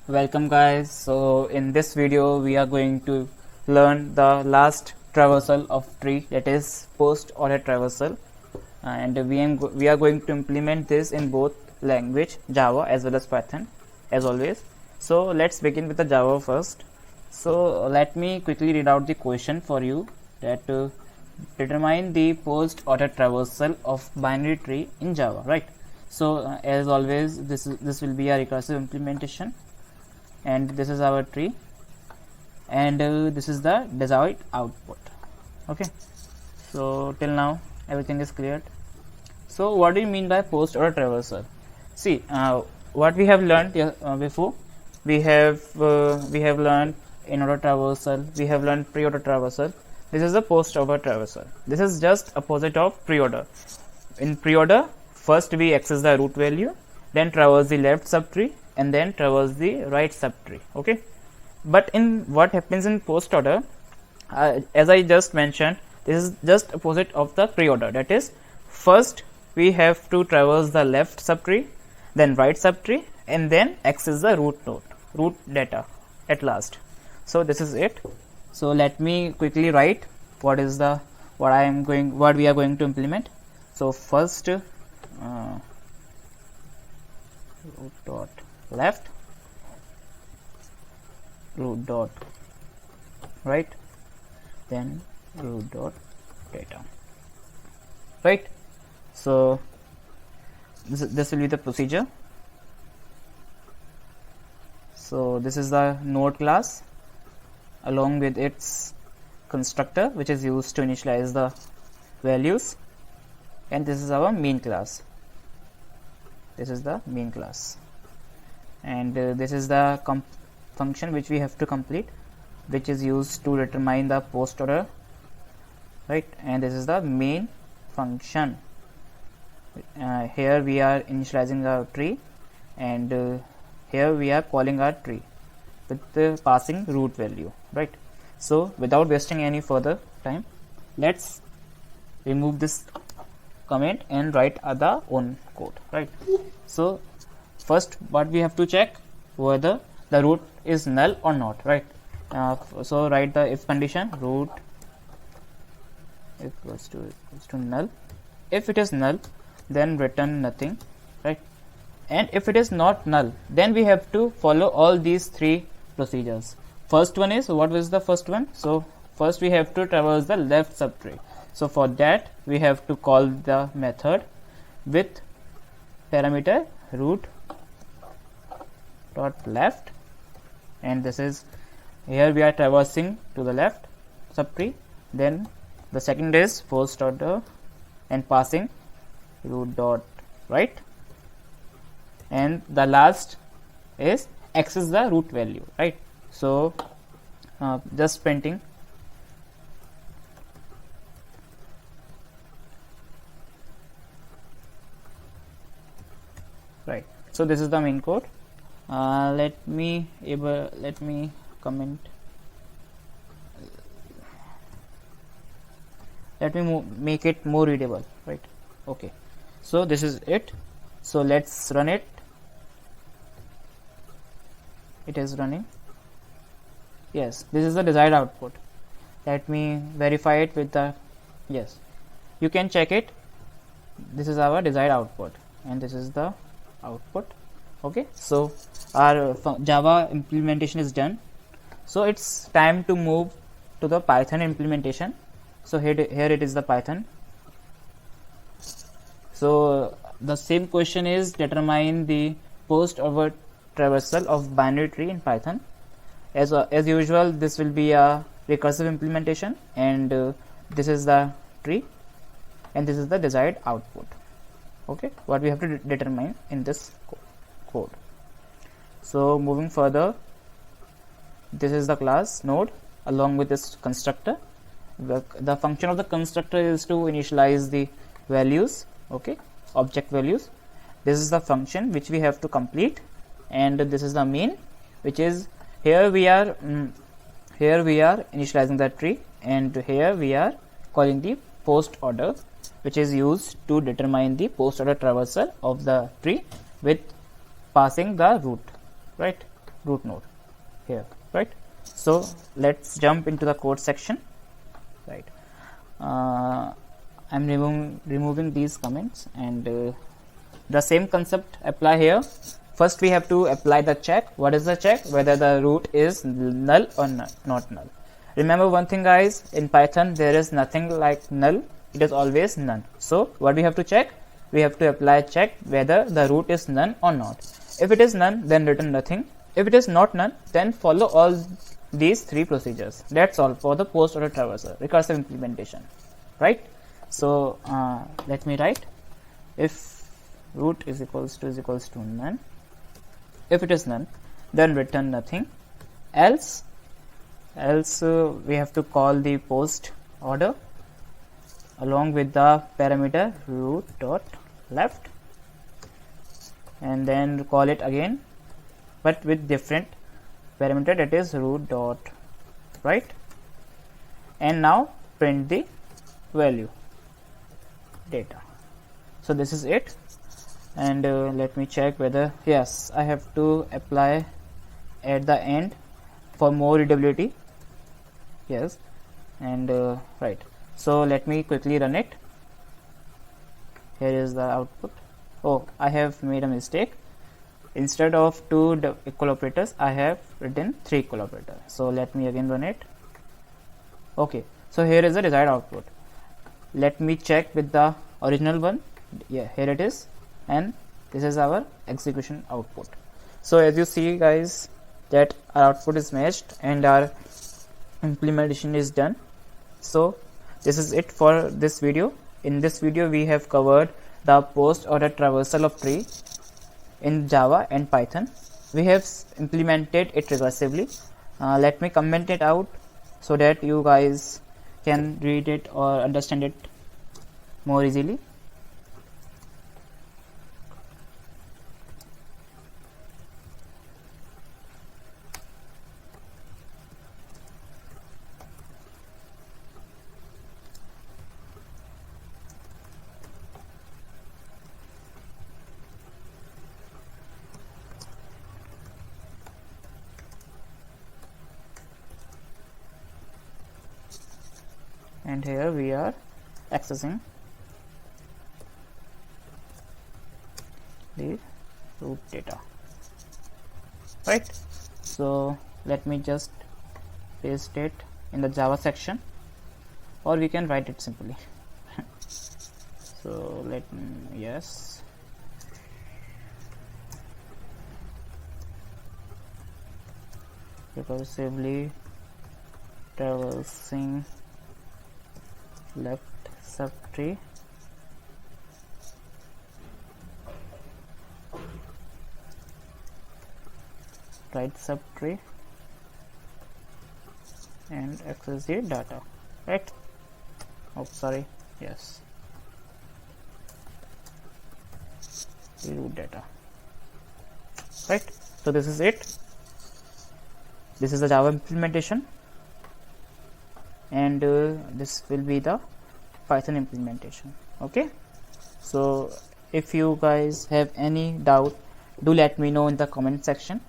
Welcome guys. So in this video we are going to learn the last traversal of tree, that is post order traversal, and we are going to implement this in both language Java as well as Python as always. So let's begin with the Java first. So let me quickly read out the question for you, that determine the post order traversal of binary tree in Java, right? So as always this will be a recursive implementation, and this is our tree, and this is the desired output. Okay, so till now everything is cleared. So what do you mean by post order traversal? See, what we have learned before, we have learned in order traversal, we have learned pre order traversal. This is the post order traversal. This is just opposite of pre order. In pre order, first we access the root value, then traverse the left subtree, and then traverse the right subtree. Okay, but in what happens in post order, as I just mentioned, this is just opposite of the pre order. That is, first we have to traverse the left subtree, then right subtree, and then access the root data at last. So this is it. So let me quickly write what we are going to implement. So first root dot left, root dot right, then root dot data, right? So this will be the procedure. So this is the node class along with its constructor, which is used to initialize the values, and this is our main class. This is the main class, and this is the function which we have to complete, which is used to determine the post order, right? And this is the main function. Here we are initializing our tree, and here we are calling our tree with the passing root value, right? So without wasting any further time, let's remove this comment and write other own code, right? So first what we have to check whether the root is null or not, right? So write the if condition, root equals to null. If it is null, then return nothing, right? And if it is not null, then we have to follow all these three procedures. First one is, what was the first one? So first we have to traverse the left subtree. So for that we have to call the method with parameter root dot left, and this is, here we are traversing to the left subtree. Then the second is post order and passing root dot right, and the last is access the root value, right? So just printing, right? So this is the main code. Let me comment, let me make it more readable, right? Okay, so this is it. So let's run it. It is running. Yes, this is the desired output. Let me verify it with the, yes, you can check it. This is our desired output, and this is the output. Okay, so our Java implementation is done. So it's time to move to the Python implementation. So here it is, the Python. So the same question is, determine the post over traversal of binary tree in Python. As usual, this will be a recursive implementation, and this is the tree, and this is the desired output. Okay, what we have to determine in this code. So moving further, this is the class node along with this constructor. The function of the constructor is to initialize the values, okay, object values. This is the function which we have to complete, and this is the main, which is, here we are initializing the tree, and here we are calling the post order, which is used to determine the post order traversal of the tree with passing the root, right? root node here, right? So let's jump into the code section, right? I'm removing these comments, and the same concept apply here. First we have to apply the check. What is the check? Whether the root is null or not null. Remember one thing guys, in Python there is nothing like null, it is always none. So what we have to check? We have to apply check whether the root is none or not. If it is none, then return nothing. If it is not none, then follow all these three procedures. That's all for the post order traversal recursive implementation, right? So let me write, if root is equals to none, if it is none, then return nothing. Else we have to call the post order along with the parameter root dot left, and then call it again but with different parameter, that is root dot right, and now print the value data. So this is it, and let me check whether, yes, I have to apply at the end for more readability, yes, and right. So let me quickly run it. Here is the output. Oh, I have made a mistake. Instead of 2 equal operators, I have written 3 equal operators. So let me again run it. Okay, so here is the desired output. Let me check with the original one. Yeah, here it is, and this is our execution output. So as you see guys, that our output is matched and our implementation is done. So this is it for this video. In this video we have covered the post order traversal of tree in Java and Python. We have implemented it recursively. Let me comment it out so that you guys can read it or understand it more easily. And here we are accessing the root data, right? So let me just paste it in the Java section, or we can write it simply. So let me, yes, recursively traversing left subtree right subtree and access the data, right? Oh sorry, yes, the root data, right? So this is it. This is the Java implementation, and this will be the Python implementation. Okay, so if you guys have any doubt, do let me know in the comment section.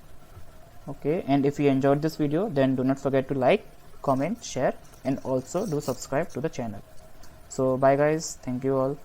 Okay, and if you enjoyed this video, then do not forget to like, comment, share, and also do subscribe to the channel. So bye guys, thank you all.